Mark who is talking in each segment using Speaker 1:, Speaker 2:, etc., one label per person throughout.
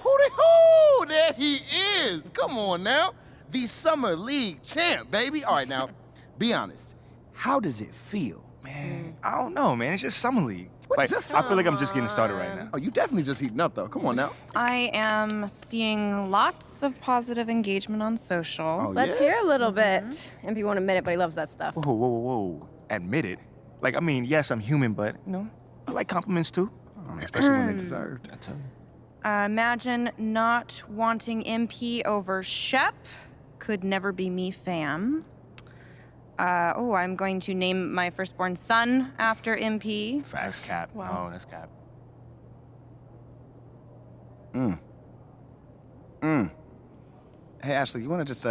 Speaker 1: Hooty-hoo! There he is! Come on now. The Summer League champ, baby. All right, now, be honest. How does it feel?
Speaker 2: Man, I don't know, man. It's just Summer League.
Speaker 1: What,
Speaker 2: Like,
Speaker 1: just
Speaker 2: I feel like I'm just getting started right now.
Speaker 1: Oh, you definitely just heating up, though. Come on now.
Speaker 3: I am seeing lots of positive engagement on social.
Speaker 1: Oh,
Speaker 4: Let's
Speaker 1: yeah?
Speaker 4: hear a little bit. MP won't admit it, but he loves that stuff.
Speaker 2: Whoa, whoa, whoa, whoa. Admit it. Like, I mean, yes, I'm human, but, you know, I like compliments too.
Speaker 1: Especially when they're deserved.
Speaker 2: I tell you.
Speaker 3: Imagine not wanting MP over Shep. Could never be me, fam. I'm going to name my firstborn son after MP.
Speaker 2: That's cap.
Speaker 3: Wow.
Speaker 2: No, that's cap.
Speaker 1: Hey, Ashley, you want to just,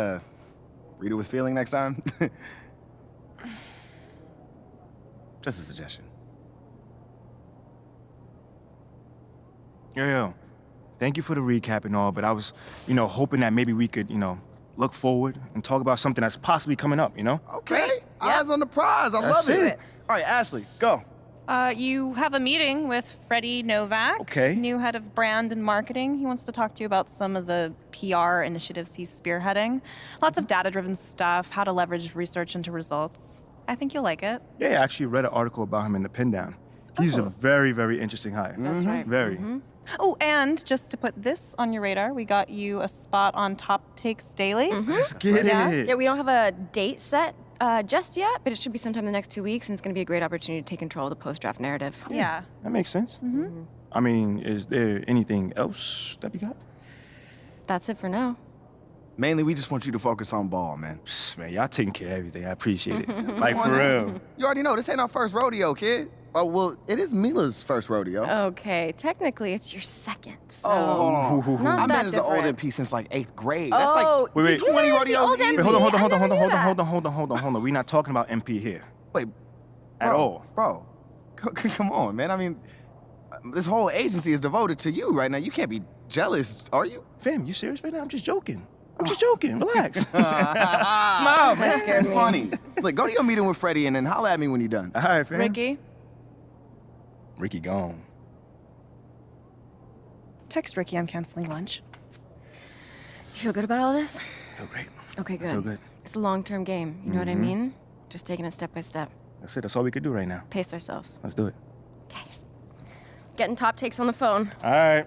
Speaker 1: read it with feeling next time? Just a suggestion.
Speaker 2: Yo. Thank you for the recap and all, but I was, hoping that maybe we could, look forward and talk about something that's possibly coming up,
Speaker 1: Okay. Eyes on the prize. I love
Speaker 2: That's
Speaker 1: it.
Speaker 2: it.
Speaker 1: All right, Ashley, go.
Speaker 3: You have a meeting with Freddie Novak,
Speaker 2: Okay.
Speaker 3: new head of brand and marketing. He wants to talk to you about some of the PR initiatives he's spearheading. Lots of data-driven stuff, how to leverage research into results. I think you'll like it.
Speaker 2: Yeah, I actually read an article about him in the Pin Down. He's a very, very interesting hire.
Speaker 3: That's right.
Speaker 2: Very.
Speaker 3: Oh, and just to put this on your radar, we got you a spot on Top Takes Daily.
Speaker 2: Let's get it.
Speaker 4: Yeah, we don't have a date set just yet, but it should be sometime in the next 2 weeks, and it's going to be a great opportunity to take control of the post-draft narrative.
Speaker 3: Yeah.
Speaker 2: That makes sense. I mean, is there anything else that we got?
Speaker 4: That's it for now.
Speaker 1: Mainly, we just want you to focus on ball, man.
Speaker 2: Psst, man, y'all taking care of everything. I appreciate it. Like, for real.
Speaker 1: You already know, this ain't our first rodeo, kid. Oh, well, it is Mila's first rodeo.
Speaker 4: Okay, technically it's your second, so...
Speaker 1: Oh,
Speaker 4: Not
Speaker 1: I
Speaker 4: that
Speaker 1: met as the old
Speaker 4: different.
Speaker 1: MP since like 8th grade. That's
Speaker 4: Oh,
Speaker 1: like
Speaker 2: Wait,
Speaker 4: did you
Speaker 1: 20
Speaker 4: manage the
Speaker 1: rodeos
Speaker 4: old
Speaker 1: easy.
Speaker 2: Wait, hold on.
Speaker 4: I never knew that.
Speaker 2: Hold on. We're not talking about MP here.
Speaker 1: Wait,
Speaker 2: At all.
Speaker 1: Bro, come on, man. I mean, this whole agency is devoted to you right now. You can't be jealous, are you?
Speaker 2: Fam, you serious right now? I'm just joking. Relax. Smile, man.
Speaker 4: That scared me.
Speaker 1: Funny. Look, go to your meeting with Freddie and then holla at me when you're done.
Speaker 2: All right, fam.
Speaker 3: Ricky,
Speaker 2: gone.
Speaker 3: text Ricky I'm canceling lunch.
Speaker 4: You feel good about all this?
Speaker 2: I feel great.
Speaker 4: Okay, good.
Speaker 2: I feel good.
Speaker 4: It's a long-term game, you know what I mean? Just taking it step by step.
Speaker 2: That's it. That's all we could do right now.
Speaker 4: Pace ourselves.
Speaker 2: Let's do it.
Speaker 4: Okay. Getting Top Takes on the phone.
Speaker 2: All right.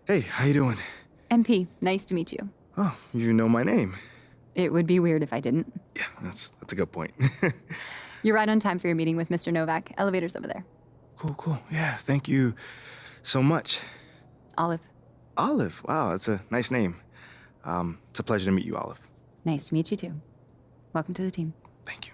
Speaker 2: Hey, how you doing?
Speaker 5: MP, nice to meet you.
Speaker 2: Oh, you know my name.
Speaker 5: It would be weird if I didn't.
Speaker 2: Yeah, that's a good point.
Speaker 5: You're right on time for your meeting with Mr. Novak. Elevator's over there.
Speaker 2: Cool. Yeah, thank you so much.
Speaker 5: Olive.
Speaker 2: Olive. Wow, that's a nice name. It's a pleasure to meet you, Olive.
Speaker 5: Nice to meet you, too. Welcome to the team.
Speaker 2: Thank you.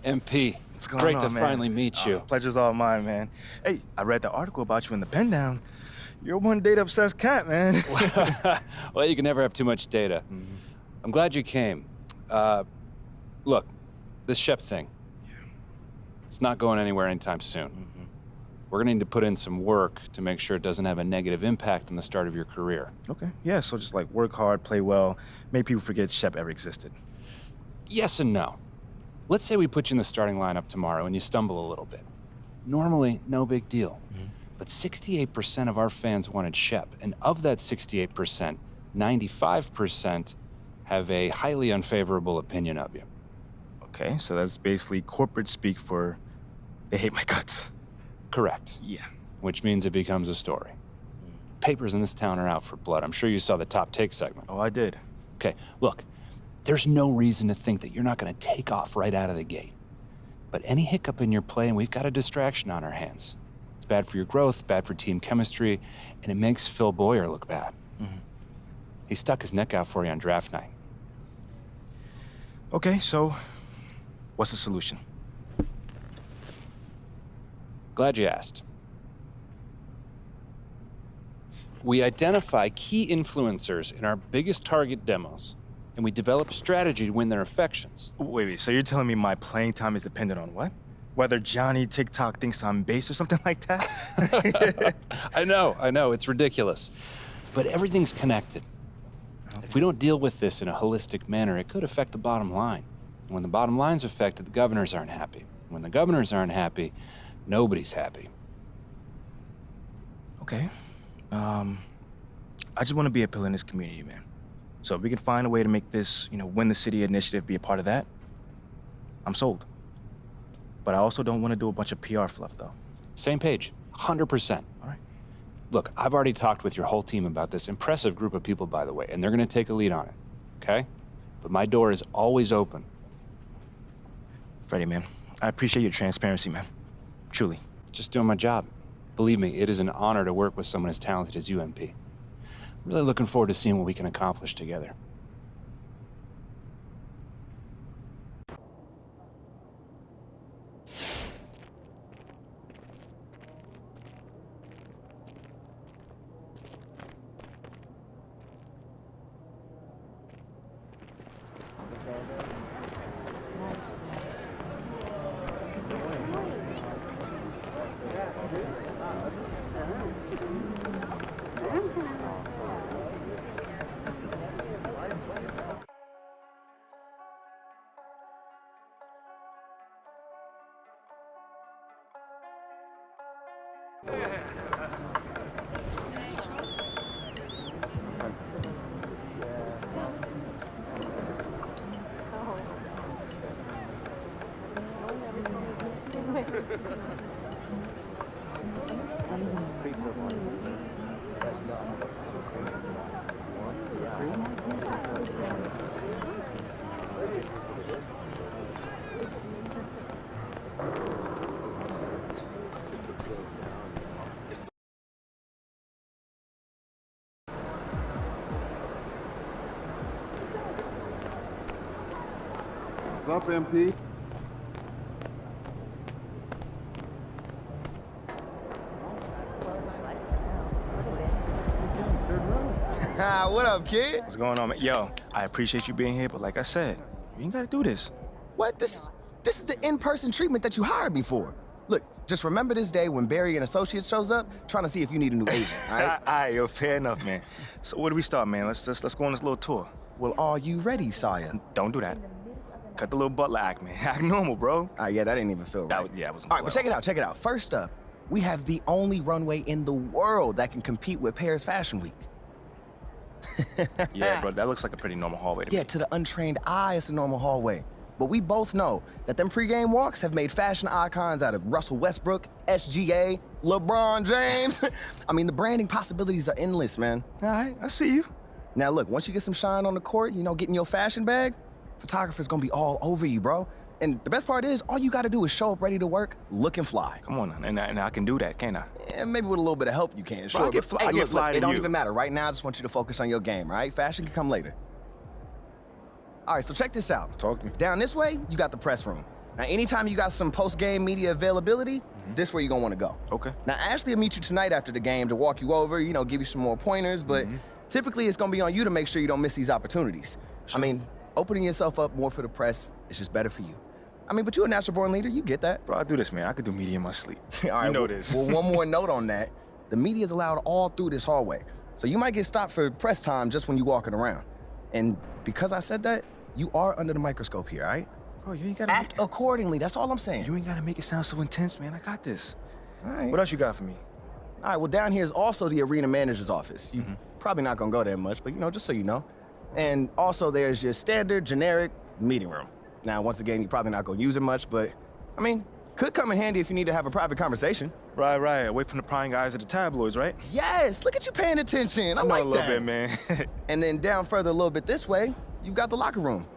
Speaker 6: MP,
Speaker 2: What's going
Speaker 6: great
Speaker 2: on,
Speaker 6: to
Speaker 2: man?
Speaker 6: finally meet you.
Speaker 2: Pleasure's all mine, man. Hey, I read the article about you in the Pen Down. You're one data-obsessed cat, man.
Speaker 6: Well, you can never have too much data. I'm glad you came. Look, this Shep thing. It's not going anywhere anytime soon. We're gonna need to put in some work to make sure it doesn't have a negative impact on the start of your career.
Speaker 2: Okay. Yeah, so just like work hard, play well, make people forget Shep ever existed.
Speaker 6: Yes and no. Let's say we put you in the starting lineup tomorrow and you stumble a little bit. Normally, no big deal. But 68% of our fans wanted Shep, and of that 68%, 95% have a highly unfavorable opinion of you.
Speaker 2: Okay, so that's basically corporate speak for they hate my guts.
Speaker 6: Correct.
Speaker 2: Yeah.
Speaker 6: Which means it becomes a story. Papers in this town are out for blood. I'm sure you saw the top take segment.
Speaker 2: Oh, I did.
Speaker 6: Okay, look, there's no reason to think that you're not going to take off right out of the gate. But any hiccup in your play, and we've got a distraction on our hands. It's bad for your growth, bad for team chemistry, and it makes Phil Boyer look bad. He stuck his neck out for you on draft night.
Speaker 2: Okay, so what's the solution?
Speaker 6: Glad you asked. We identify key influencers in our biggest target demos, and we develop a strategy to win their affections.
Speaker 2: Wait, so you're telling me my playing time is dependent on what? Whether Johnny TikTok thinks I'm base or something like that?
Speaker 6: I know, it's ridiculous. But everything's connected. Okay. If we don't deal with this in a holistic manner, it could affect the bottom line. And when the bottom line's affected, the governors aren't happy. When the governors aren't happy, nobody's happy.
Speaker 2: Okay. I just want to be a pillar in this community, man. So if we can find a way to make this, win the city initiative be a part of that, I'm sold. But I also don't want to do a bunch of PR fluff, though.
Speaker 6: Same page, 100%.
Speaker 2: All right.
Speaker 6: Look, I've already talked with your whole team about this impressive group of people, by the way, and they're going to take a lead on it, okay? But my door is always open.
Speaker 2: Freddie, man, I appreciate your transparency, man. Truly.
Speaker 6: Just doing my job. Believe me, it is an honor to work with someone as talented as you, MP. Really looking forward to seeing what we can accomplish together.
Speaker 7: What's up, MP?
Speaker 1: What up, kid?
Speaker 2: What's going on, man? Yo, I appreciate you being here, but like I said, you ain't gotta do this.
Speaker 1: What? This is the in-person treatment that you hired me for. Look, just remember this day when Barry and Associates shows up, trying to see if you need a new agent, all right?
Speaker 2: All right, yo, fair enough, man. So where do we start, man? Let's go on this little tour.
Speaker 1: Well, are you ready, Sire?
Speaker 2: Don't do that. Cut the little butler act, man. Act normal, bro.
Speaker 1: Yeah, that didn't even feel right.
Speaker 2: Yeah, it wasn't.
Speaker 1: All right, but check it out. First up, we have the only runway in the world that can compete with Paris Fashion Week.
Speaker 2: Yeah, bro, that looks like a pretty normal hallway to me.
Speaker 1: Yeah, to the untrained eye, it's a normal hallway. But we both know that them pregame walks have made fashion icons out of Russell Westbrook, SGA, LeBron James. I mean, the branding possibilities are endless, man.
Speaker 2: All right, I see you.
Speaker 1: Now look, once you get some shine on the court, getting your fashion bag, photographer's gonna be all over you, bro. And the best part is, all you gotta do is show up ready to work, looking fly.
Speaker 2: Come on, and I can do that, can't I?
Speaker 1: Yeah, maybe with a little bit of help you can, sure.
Speaker 2: Bro, I get fly,
Speaker 1: Hey,
Speaker 2: I get
Speaker 1: look,
Speaker 2: fly
Speaker 1: it
Speaker 2: to
Speaker 1: don't
Speaker 2: you.
Speaker 1: even matter. Right now, I just want you to focus on your game, all right? Fashion can come later. All right, so check this out.
Speaker 2: Talk to me.
Speaker 1: Down this way, you got the press room. Now, anytime you got some post-game media availability, this where you're gonna wanna go.
Speaker 2: Okay.
Speaker 1: Now, Ashley will meet you tonight after the game to walk you over, give you some more pointers, but typically it's gonna be on you to make sure you don't miss these opportunities.
Speaker 2: Sure.
Speaker 1: I mean, opening yourself up more for the press is just better for you. I mean, but you're a natural-born leader. You get that.
Speaker 2: Bro, I do this, man. I could do media in my sleep.
Speaker 1: All right,
Speaker 2: you know
Speaker 1: well,
Speaker 2: this.
Speaker 1: Well, one more note on that. The media is allowed all through this hallway. So you might get stopped for press time just when you're walking around. And because I said that, you are under the microscope here, all right?
Speaker 2: Bro, you ain't gotta
Speaker 1: Act accordingly. That's all I'm saying.
Speaker 2: You ain't gotta make it sound so intense, man. I got this.
Speaker 1: All right.
Speaker 2: What else you got for me?
Speaker 1: All right, well, down here is also the arena manager's office. You probably not gonna go there much, but just so you know. And also there's your standard, generic meeting room. Now, once again, you're probably not gonna use it much, but, I mean, could come in handy if you need to have a private conversation.
Speaker 2: Right. Away from the prying eyes of the tabloids, right?
Speaker 1: Yes, look at you paying attention. I
Speaker 2: know
Speaker 1: like
Speaker 2: a little
Speaker 1: that.
Speaker 2: bit, man.
Speaker 1: And then down further a little bit this way, you've got the locker room.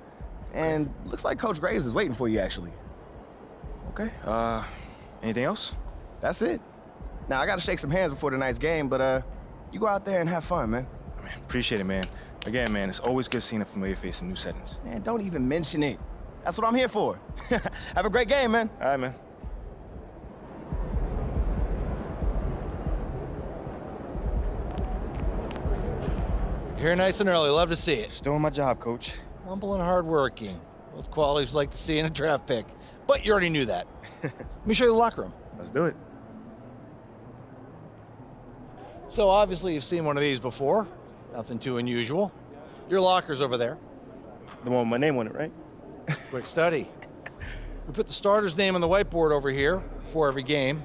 Speaker 1: And looks like Coach Graves is waiting for you, actually.
Speaker 2: Okay. Anything else?
Speaker 1: That's it. Now, I gotta shake some hands before tonight's game, but you go out there and have fun, man.
Speaker 2: Man, appreciate it, man. Again, man, it's always good seeing a familiar face in new settings.
Speaker 1: Man, don't even mention it. That's what I'm here for. Have a great game, man.
Speaker 2: All right, man.
Speaker 7: Here nice and early. Love to see it.
Speaker 2: Still on my job, coach.
Speaker 7: Humble and hardworking. Both qualities we like to see in a draft pick. But you already knew that. Let me show you the locker room.
Speaker 2: Let's do it.
Speaker 7: So obviously you've seen one of these before. Nothing too unusual. Your locker's over there.
Speaker 2: The one with my name on it, right?
Speaker 7: Quick study. We put the starter's name on the whiteboard over here before every game.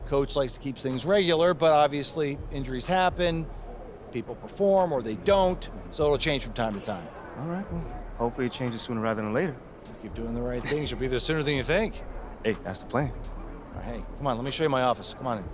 Speaker 7: Coach likes to keep things regular, but obviously injuries happen, people perform or they don't, so it'll change from time to time.
Speaker 2: All right, well, hopefully it changes sooner rather than later.
Speaker 7: You keep doing the right things, you'll be there sooner than you think.
Speaker 2: Hey, that's the plan.
Speaker 7: All right, hey, come on, let me show you my office. Come on in.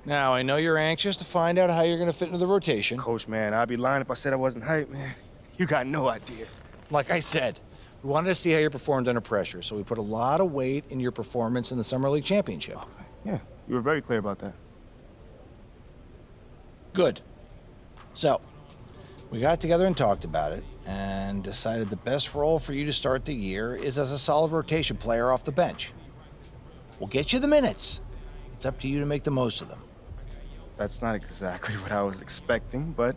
Speaker 7: Now, I know you're anxious to find out how you're going to fit into the rotation.
Speaker 2: Coach, man, I'd be lying if I said I wasn't hyped, man. You got no idea.
Speaker 7: Like I said, we wanted to see how you performed under pressure, so we put a lot of weight in your performance in the Summer League Championship.
Speaker 2: Yeah, you were very clear about that.
Speaker 7: Good. So, we got together and talked about it, and decided the best role for you to start the year is as a solid rotation player off the bench. We'll get you the minutes. It's up to you to make the most of them.
Speaker 2: That's not exactly what I was expecting, but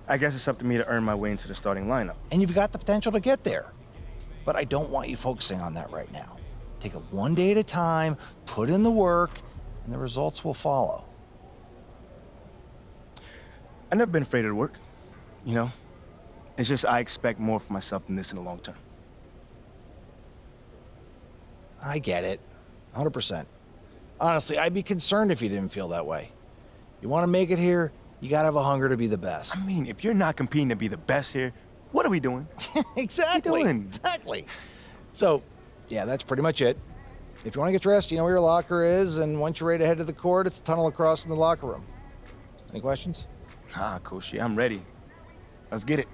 Speaker 2: I guess it's up to me to earn my way into the starting lineup.
Speaker 7: And you've got the potential to get there. But I don't want you focusing on that right now. Take it one day at a time, put in the work, and the results will follow.
Speaker 2: I've never been afraid of the work, you know? It's just I expect more for myself than this in the long term.
Speaker 7: I get it. 100%. Honestly, I'd be concerned if you didn't feel that way. You want to make it here, you gotta have a hunger to be the best.
Speaker 2: I mean, if you're not competing to be the best here, what are we doing?
Speaker 7: Exactly.
Speaker 2: What are you doing?
Speaker 7: Exactly. So, yeah, that's pretty much it. If you want to get dressed, you know where your locker is, and once you're ready to head to the court, it's the tunnel across from the locker room. Any questions?
Speaker 2: Ah, Coach, yeah, I'm ready. Let's get it.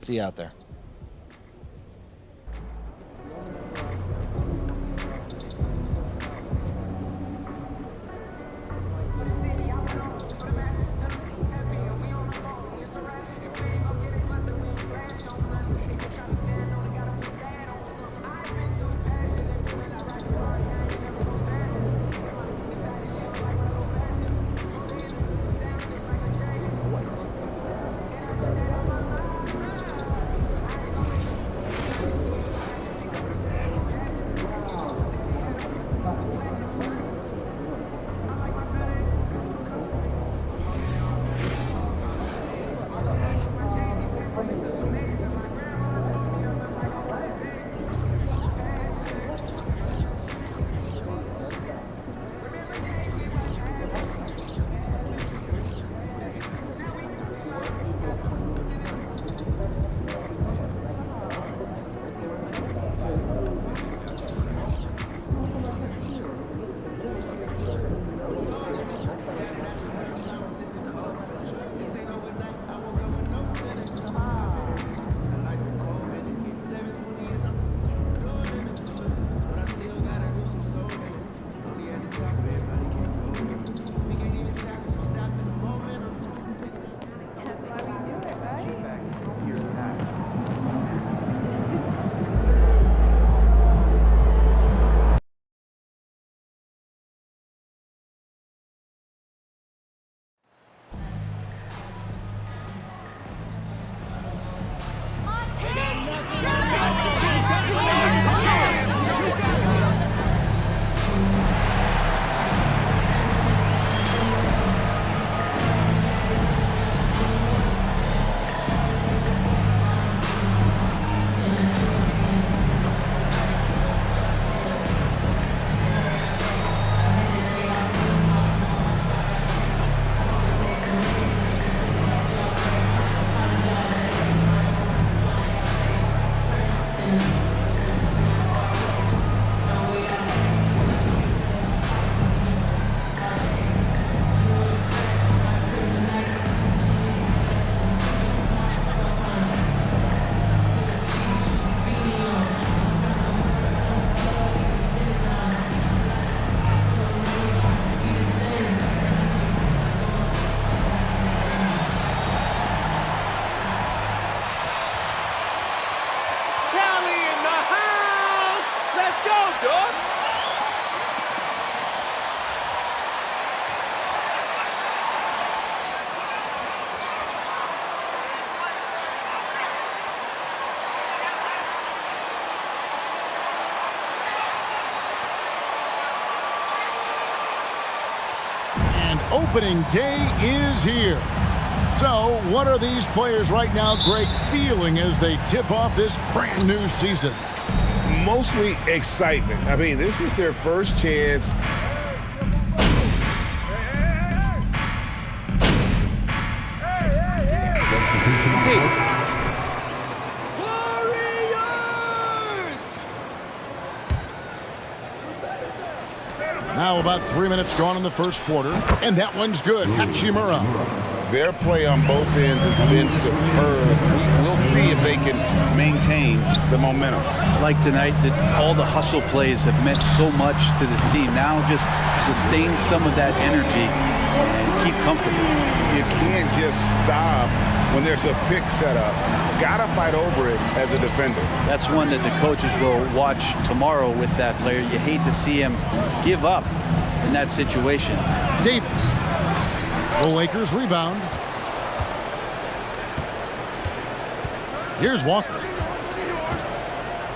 Speaker 7: See you out there.
Speaker 8: Opening day is here. So, what are these players right now, Greg, feeling as they tip off this brand new season?
Speaker 9: Mostly excitement. I mean, this is their first chance.
Speaker 8: Now about 3 minutes gone in the first quarter, and that one's good. Hachimura.
Speaker 9: Their play on both ends has been superb. We'll see if they can maintain the momentum.
Speaker 10: Like tonight, that all the hustle plays have meant so much to this team. Now just sustain some of that energy and keep comfortable.
Speaker 9: You can't just stop when there's a pick set up. Gotta fight over it as a defender.
Speaker 10: That's one that the coaches will watch tomorrow with that player. You hate to see him give up in that situation.
Speaker 8: Davis. The Lakers rebound. Here's Walker.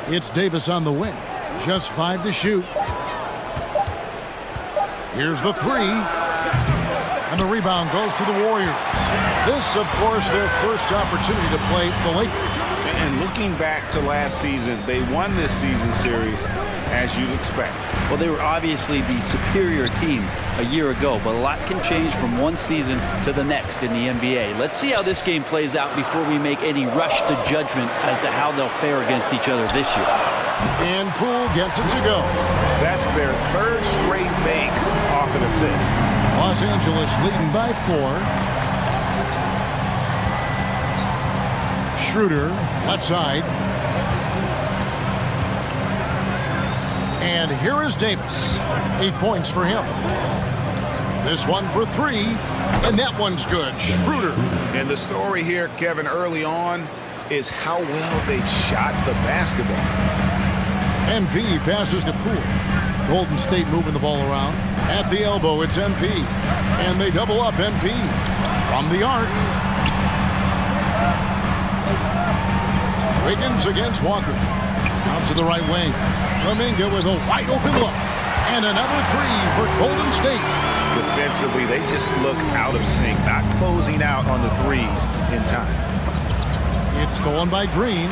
Speaker 8: It's Davis on the wing. Just 5 to shoot. Here's the three. And the rebound goes to the Warriors. This, of course, their first opportunity to play the Lakers.
Speaker 9: And looking back to last season, they won this season series as you'd expect.
Speaker 10: Well, they were obviously the superior team a year ago, but a lot can change from one season to the next in the NBA. Let's see how this game plays out before we make any rush to judgment as to how they'll fare against each other this year.
Speaker 8: And Poole gets it to go.
Speaker 9: That's their third straight make off an assist.
Speaker 8: Los Angeles leading by 4. Schroeder, left side. And here is Davis. 8 points for him. This one for 3, and that one's good. Schroeder.
Speaker 9: And the story here, Kevin, early on is how well they shot the basketball.
Speaker 8: MP passes to Poole. Golden State moving the ball around. At the elbow, it's MP. And they double up MP from the arc. Wiggins against Walker. Out to the right wing. Kuminga with a wide open look. And another 3 for Golden State.
Speaker 9: Defensively, they just look out of sync, not closing out on the threes in time.
Speaker 8: It's stolen by Green.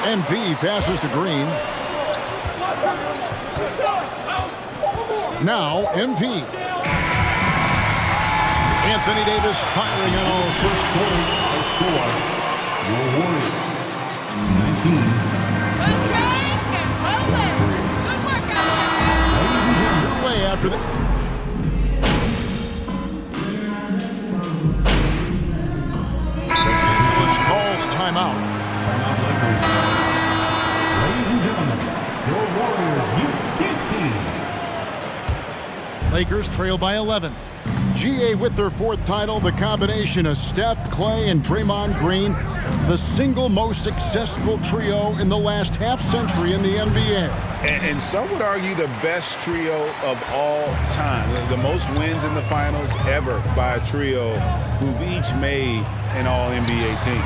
Speaker 8: MP passes to Green. Now MP. Anthony Davis firing on all cylinders. Your Warriors, 19. Away after the. Los Angeles calls timeout. Ladies and gentlemen, your Warriors youth dance team. Lakers trail by 11. GA with their 4th title, the combination of Steph, Clay, and Draymond Green, the single most successful trio in the last half-century in the NBA.
Speaker 9: And some would argue the best trio of all time. The most wins in the finals ever by a trio who've each made an All-NBA team.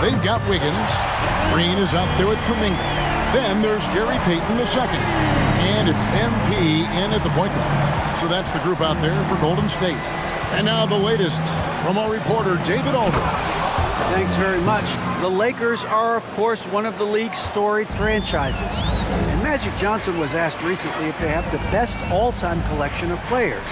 Speaker 8: They've got Wiggins. Green is out there with Kuminga. Then there's Gary Payton II. And it's MP in at the point guard. So that's the group out there for Golden State. And now the latest from our reporter, David Aldridge.
Speaker 11: Thanks very much. The Lakers are, of course, one of the league's storied franchises. And Magic Johnson was asked recently if they have the best all-time collection of players.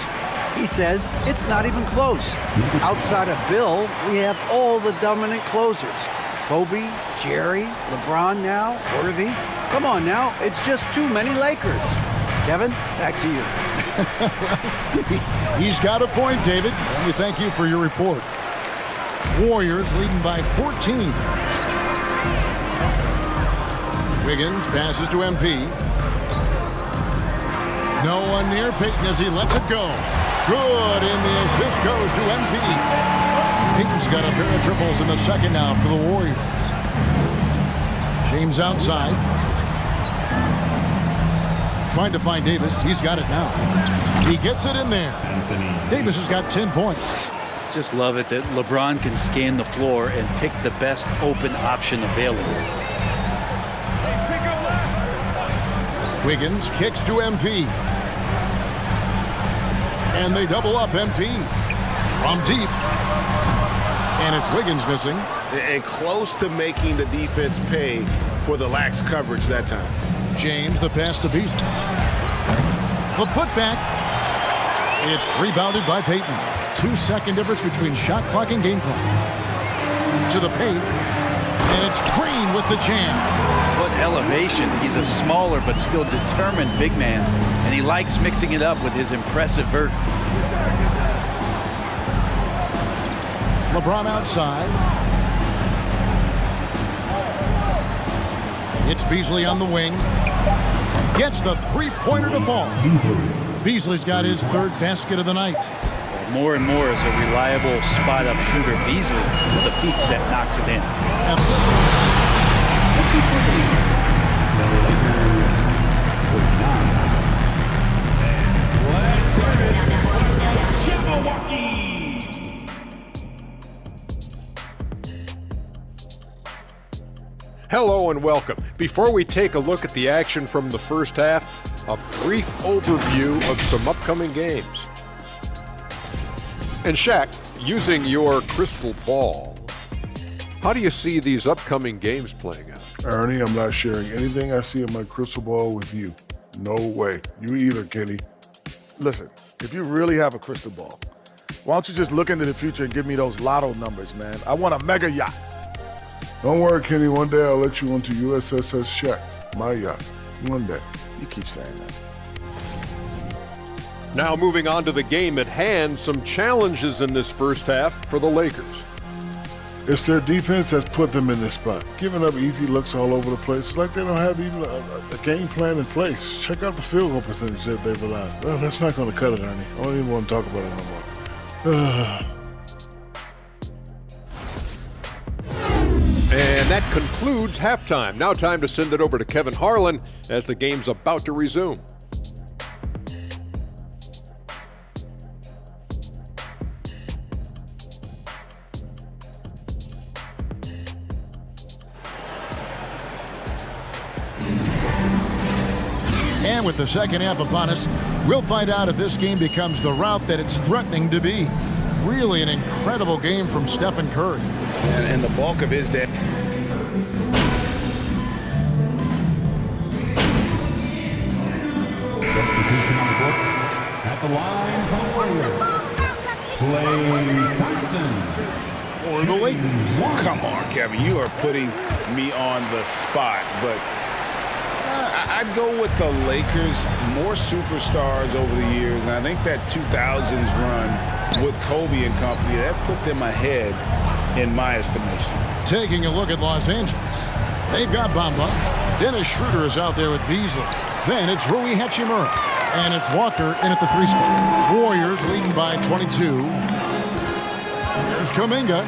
Speaker 11: He says it's not even close. Outside of Bill, we have all the dominant closers. Kobe, Jerry, LeBron now, Worthy. Come on now, it's just too many Lakers. Kevin, back to you.
Speaker 8: He's got a point, David. And we thank you for your report. Warriors leading by 14. Wiggins passes to MP. No one near Payton as he lets it go. Good, and the assist goes to MP. Payton's got a pair of triples in the second now for the Warriors. James outside. Trying to find Davis. He's got it now. He gets it in there. Davis has got 10 points.
Speaker 10: Just love it that LeBron can scan the floor and pick the best open option available.
Speaker 8: Wiggins kicks to MP. And they double up MP. From deep. And it's Wiggins missing.
Speaker 9: And close to making the defense pay for the lax coverage that time.
Speaker 8: James, the pass to Beasley. The putback. It's rebounded by Peyton. 2-second difference between shot clock and game clock. To the paint. And it's Green with the jam.
Speaker 10: What elevation. He's a smaller but still determined big man. And he likes mixing it up with his impressive vert.
Speaker 8: LeBron outside. It's Beasley on the wing. Gets the three-pointer to fall. Beasley's got his third basket of the night.
Speaker 10: More and more as a reliable spot-up shooter, Beasley, with a feet set, knocks it in.
Speaker 12: Hello and welcome. Before we take a look at the action from the first half, a brief overview of some upcoming games. And Shaq, using your crystal ball, how do you see these upcoming games playing out?
Speaker 13: Ernie, I'm not sharing anything I see in my crystal ball with you. No way. You either, Kenny.
Speaker 14: Listen, if you really have a crystal ball, why don't you just look into the future and give me those lotto numbers, man? I want a mega yacht.
Speaker 13: Don't worry, Kenny. One day I'll let you onto USSS Shaq, my yacht. One day.
Speaker 14: You keep saying that.
Speaker 12: Now moving on to the game at hand, some challenges in this first half for the Lakers.
Speaker 13: It's their defense that's put them in this spot. Giving up easy looks all over the place. It's like they don't have even a game plan in place. Check out the field goal percentage that they've allowed. Well, that's not going to cut it, Ernie. I don't even want to talk about it no more.
Speaker 12: And that concludes halftime. Now time to send it over to Kevin Harlan as the game's about to resume.
Speaker 8: And with the second half upon us, we'll find out if this game becomes the route that it's threatening to be. Really an incredible game from Stephen Curry.
Speaker 9: And the bulk of his day.
Speaker 15: At the line for Warriors, Klay Thompson.
Speaker 8: Or the Lakers.
Speaker 9: Come on, Kevin. You are putting me on the spot, but I'd go with the Lakers. More superstars over the years, and I think that 2000s run with Kobe and company, that put them ahead in my estimation.
Speaker 8: Taking a look at Los Angeles. They've got Bamba. Dennis Schroeder is out there with Beasley. Then it's Rui Hachimura. And it's Walker in at the three spot. Warriors leading by 22. Here's Kuminga.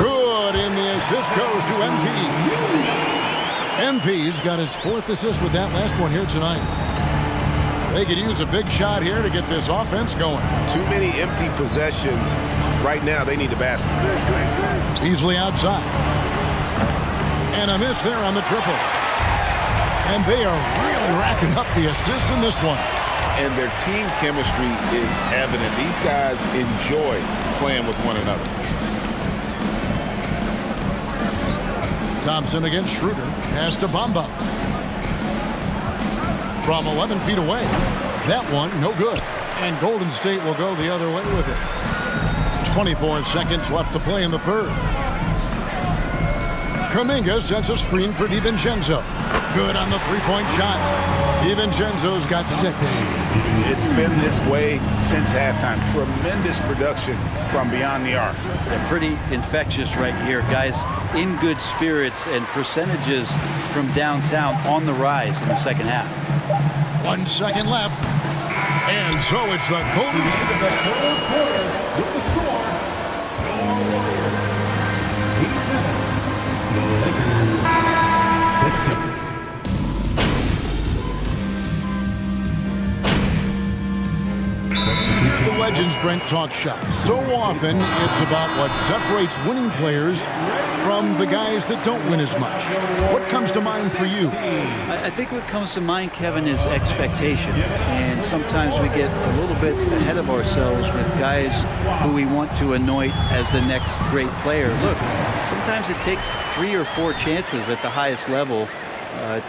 Speaker 8: Good, and the assist goes to MP. MP's got his fourth assist with that last one here tonight. They could use a big shot here to get this offense going.
Speaker 9: Too many empty possessions. Right now, they need a basket.
Speaker 8: Beasley outside. And a miss there on the triple. And they are really racking up the assists in this one.
Speaker 9: And their team chemistry is evident. These guys enjoy playing with one another.
Speaker 8: Thompson against Schroeder. Pass to Bamba. From 11 feet away. That one, no good. And Golden State will go the other way with it. 24 seconds left to play in the third. Kuminga sets a screen for DiVincenzo. Good on the three-point shot. DiVincenzo's got 6.
Speaker 9: It's been this way since halftime. Tremendous production from beyond the arc.
Speaker 10: They're pretty infectious right here. Guys in good spirits and percentages from downtown on the rise in the second half.
Speaker 8: 1 second left. And so it's the Golden State.
Speaker 15: With the score, the Lakers 60.
Speaker 8: The Legends Brent talk shop. So often, it's about what separates winning players from the guys that don't win as much. What comes to mind for you?
Speaker 10: I think what comes to mind, Kevin, is expectation. And sometimes we get a little bit ahead of ourselves with guys who we want to anoint as the next great player. Look, sometimes it takes 3 or 4 chances at the highest level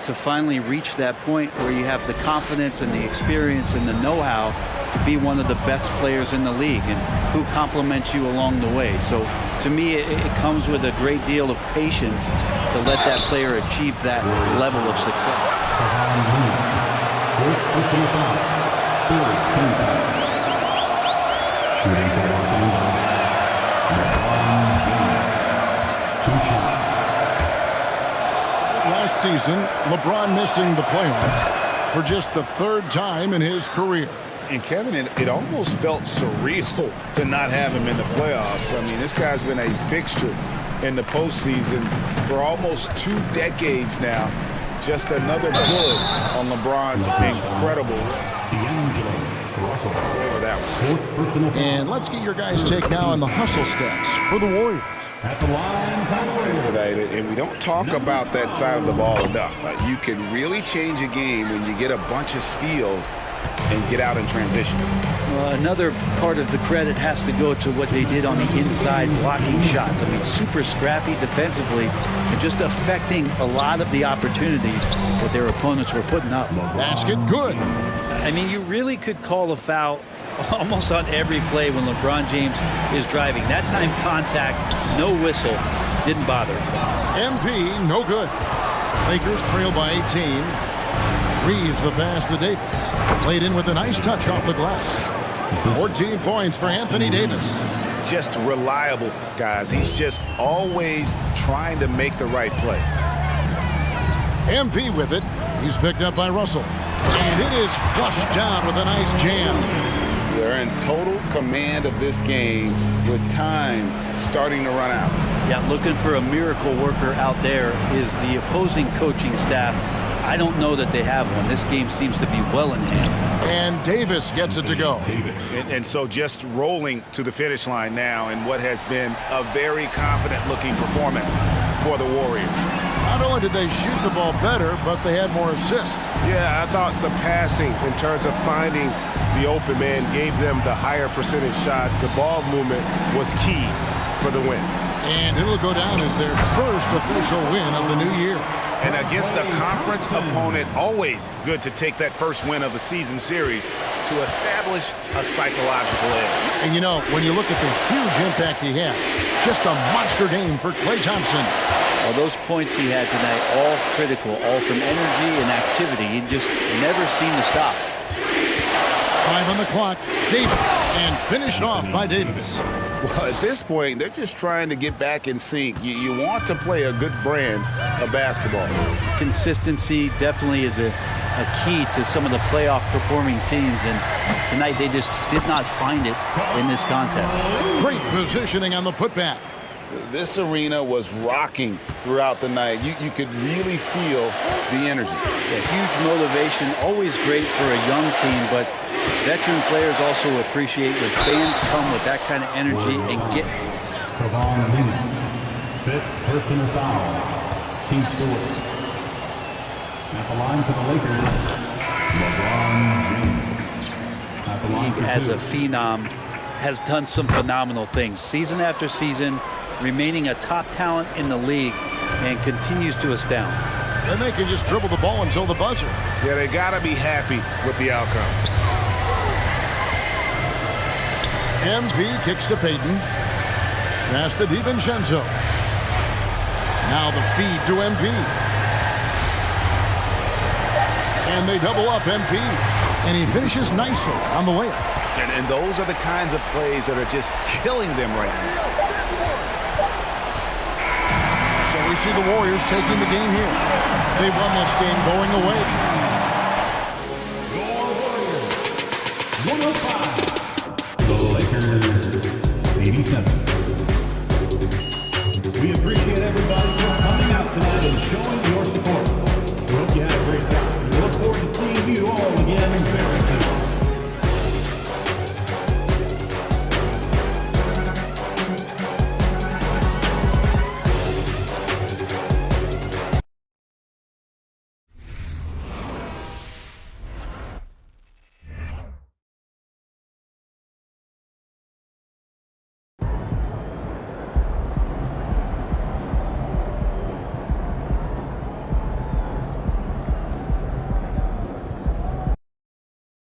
Speaker 10: to finally reach that point where you have the confidence and the experience and the know-how to be one of the best players in the league and who compliments you along the way. So to me, it comes with a great deal of patience to let that player achieve that level of success.
Speaker 15: Shooting for Los Angeles, LeBron James. 2 shots.
Speaker 8: Last season, LeBron missing the playoffs for just the 3rd time in his career.
Speaker 9: And Kevin, it almost felt surreal to not have him in the playoffs. I mean, this guy's been a fixture in the postseason for almost 2 decades now. Just another bullet on LeBron's incredible.
Speaker 8: And let's get your guys' take now on the hustle stats for the Warriors.
Speaker 15: At the line,
Speaker 9: today, and we don't talk about that side of the ball enough. You can really change a game when you get a bunch of steals and get out in transition.
Speaker 10: Another part of the credit has to go to what they did on the inside blocking shots. I mean, super scrappy defensively and just affecting a lot of the opportunities that their opponents were putting up.
Speaker 8: Basket good.
Speaker 10: I mean, you really could call a foul almost on every play when LeBron James is driving. That time contact, no whistle, didn't bother.
Speaker 8: MP, no good. Lakers trail by 18. Reeves the pass to Davis. Played in with a nice touch off the glass. 14 points for Anthony Davis.
Speaker 9: Just reliable, guys. He's just always trying to make the right play.
Speaker 8: MP with it. He's picked up by Russell. And it is flushed down with a nice jam.
Speaker 9: They're in total command of this game with time starting to run out.
Speaker 10: Yeah, looking for a miracle worker out there is the opposing coaching staff. I don't know that they have one. This game seems to be well in hand.
Speaker 8: And Davis gets it to go.
Speaker 9: And so just rolling to the finish line now in what has been a very confident-looking performance for the Warriors.
Speaker 8: Not only did they shoot the ball better, but they had more assists.
Speaker 16: Yeah, I thought the passing in terms of finding the open man gave them the higher percentage shots. The ball movement was key for the win.
Speaker 8: And it'll go down as their first official win of the new year.
Speaker 9: And against a conference opponent, always good to take that first win of the season series to establish a psychological edge.
Speaker 8: And you know, when you look at the huge impact he had, just a monster game for Klay Thompson.
Speaker 10: Well, those points he had tonight, all critical, all from energy and activity. He just never seemed to stop.
Speaker 8: 5 on the clock, Davis, and finished off by Davis.
Speaker 9: Well, at this point, they're just trying to get back in sync. You want to play a good brand of basketball.
Speaker 10: Consistency definitely is a key to some of the playoff performing teams, and tonight they just did not find it in this contest.
Speaker 8: Great positioning on the putback.
Speaker 9: This arena was rocking throughout the night. You could really feel the energy.
Speaker 10: Yeah, huge motivation, always great for a young team, but veteran players also appreciate when fans come with that kind of energy and get.
Speaker 15: Kevon Looney, 5th personal foul, team score. At the line for the Lakers, LeBron James. At the line for
Speaker 10: as a phenom, has done some phenomenal things. Season after season, remaining a top talent in the league and continues to astound.
Speaker 8: Then they can just dribble the ball until the buzzer.
Speaker 16: Yeah, they got to be happy with the outcome.
Speaker 8: MP kicks to Payton. Pass to DiVincenzo. Now the feed to MP. And they double up MP. And he finishes nicely on the layup.
Speaker 9: And those are the kinds of plays that are just killing them right now.
Speaker 8: So we see the Warriors taking the game here. They won this game going away.
Speaker 15: Your Warriors, 105. The Lakers, 87. We appreciate everybody for coming out tonight and showing your